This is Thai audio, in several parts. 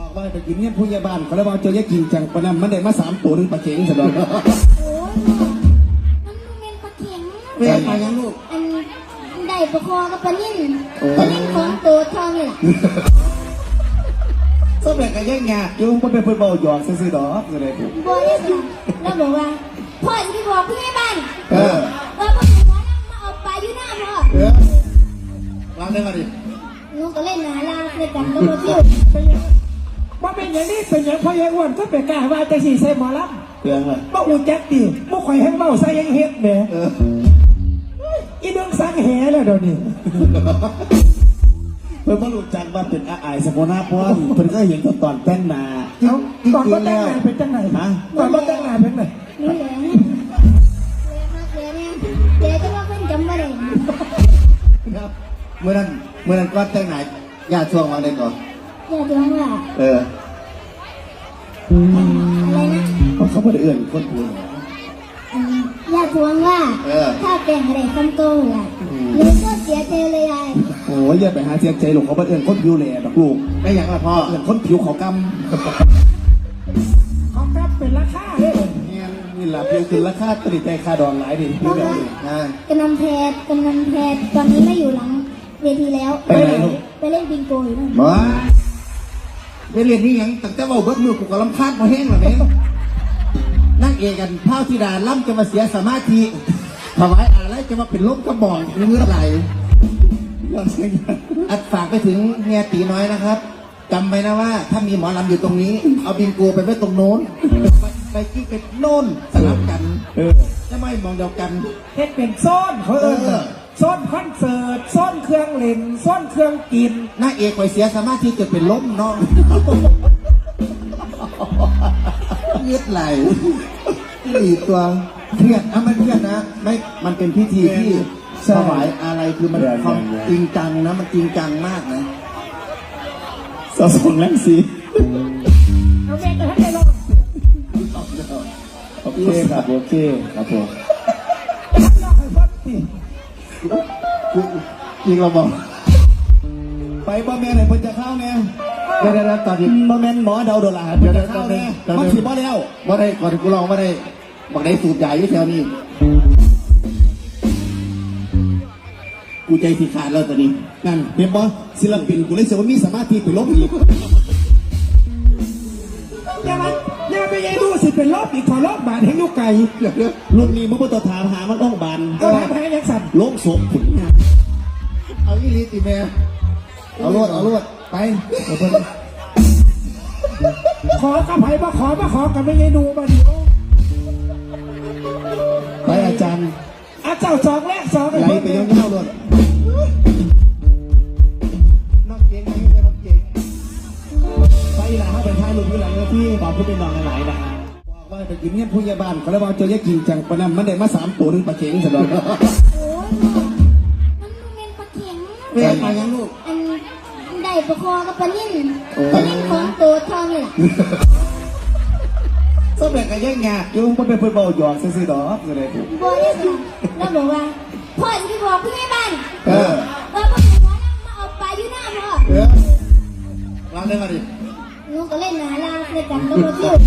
บอกว่าไปกินเงี้ยผู้ใหญ่บ้านเขาเลยบอกเจอแยกกินจังปะนั้นมันได้มา3 ตัวนึงปลาเข็งสะดอก โอ้ยมันเป็นปลาเข็ง เรียกมายังลูก อันได้ปลาคอกับปลานิ่นปลานิ่นของตัวทองนี่แหละ สมัยกันยังไงยุ่งก็เป็นฟุตบอลหยอกซื่อๆดอกอะไรถูก บอยค่ะแล้วบอกว่าพ่อจะไปบอกพี่แม่บ้าน พ่อให้หมอนั่งมาเอาปลาอยู่หน้าพ่อ วางได้มาดิ หนูก็เล่นหนาลาในกันก็มาพูด ว่าเป็นอย่างนี้เป็นอย่างพ่อใหญ่อ้วนก็เป็นกล้าว่าจะสี่ใส่หมอลำ เตือนเลย บ่อุ่นแจ็คดิบ่ข่อยให้เมาใส่ยังเฮ็ดแหมอีเรื่องสังแหแล้วเดี๋ยวนี้ เพิ่นมารู้จักว่าเป็นอาอายสมุนาพรเพิ่นก็เห็นตอนแต่งหน้า เอาก่อนบ่แต่งงานเป็นจังไหน ฮะ ก่อนบ่แต่งงานเป็นไง นี่แหละเลยมากเลยเนี่ยเดี๋ยวจะว่าเพิ่นจำไม่ได้ ครับเมื่อนั้นก็แต่งหน้าญาติช่วงมาได้ก่อน อย่าดวงว่า อะไรนะ เขาบ่ได้เอื้อนคนอื่น อย่าทวงว่าถ้าแต่งอะไรคำโกงล่ะหรือก็เสียใจเลยยาย โอ้ยอย่าไปหาเสียใจหรอกเขาบ่เอื้อนคนผิวแหล่ดอกลูกได้หยังล่ะพ่อเอื้อนคนผิวเขากำ เขากลับเป็นราคาเด้ นี่ล่ะผิวขึ้นราคาตริใจคาดองหลายดิพี่แบบนี้นะ กำนันแพทย์ตอนนี้ไม่อยู่หลังเวทีแล้ว ไปไหนลูก ไปเล่นบิงโกอยู่นั่น มาไปเรียนนี่ยังตั้งแต่ว่าเบิดมือกูก็ลำคาดมาแห้งแล้วเนี่ยนั่งเอกกันพ้าวธิดาล่ำจะมาเสียสมาธิถวายอะไรจะมาเป็นลมกระบอกเมื่อไหร่อัดฝากไปถึงเมียตีน้อยนะครับจำไว้นะว่าถ้ามีหมอลำอยู่ตรงนี้ เอาบิงโกไปไว้ตรงโน้นไปกี้ไปโน่นสลับกันจะไม่มองเดียวกัน เฮ็ดเป็นโซนเขาเอิ้นโซนคอนเสิร์ตโซนเครื่องเล่นโซนเครื่องกิน นางเอกไปเสียสมาธิจะเป็นล้มเนาะเงือดไหลอีกตัวเครียดมันเครียดนะไม่มันเป็นพิธีที่ถวายอะไรคือมันความจริงจังนะมันจริงจังมากนะสะสมแรงสี เอาแม่ก็ให้ได้ลอง โอเคครับโอเคครับผม ลองให้ฟังสิ จริงเราบอกไปบ่แม่ไหนเพิ่นจะเข้าเนี่ยเดี๋ยวตอนนี้บ่แม่นหมอเดาโดลาเดี๋ยวเข้าเนี่ยมันสิบ่แล้วบ่ได้ก่อนกูลองบ่ได้บอกได้สูบใหญ่อยู่แถวนี้กูใจที่ขาดแล้วตอนนี้นั่นเห็นบ่ศิลปินกูเลยเสียว่ามีสมาธิไปลบอีก อย่าไปยัยดูสิเป็นรอบอีกขอรอบบาทให้ลูกไก่ รุ่นนี้มึงบ่ต้องถามหามันต้องบาน ก็ทำให้ยังสั่น โลกศพผุนเอาอีลีติแม่เอาลวดไป ขอกับไผ่มาขอกับไม่ยัยดูมาดิโอ ไปอาจารย์ เจ้าสองแรกสอง ไหลไปย่องๆลวดน้องเก่งน้องเก่งไปหลาเขาไปท้ายลูกที่หลังที่บอกผู้เป็นน้องหลายๆนะบอกว่าไปกินเงี้ยผู้ใหญ่บ้านเขาเลยบอกเจอแยกกินจังปะนั้นมันได้มา3 ตัวนึงปลาเข็งสะดอก โอ้ยมันเป็นปลาเข็ง เรียกมายังลูก อันได้ปลาคอกับปลานิ่นปลานิ่นของตัวทองนี่แหละ สมัยกันยังไงยุ่งก็เป็นฟุตบอลหยอกซื่อๆดอกอะไรถูก บอยค่ะแล้วบอกว่าพ่อจะไปบอกพี่แม่บ้าน เออ พ่อให้หมอนั่งมาเอาปลาอยู่หน้าพ่อ วางได้มาดิ หนูก็เล่นหนาลาในกันก็มาพูด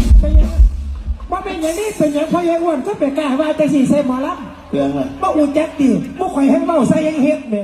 ว่าเป็นอย่างนี้เป็นอย่างพ่อใหญ่อ้วนก็เป็นกล้าว่าจะสี่ใส่หมอลำ เตือนเลย บ่อุ่นแจ็คดิบ่ข่อยให้เมาใส่ยังเฮ็ดแหม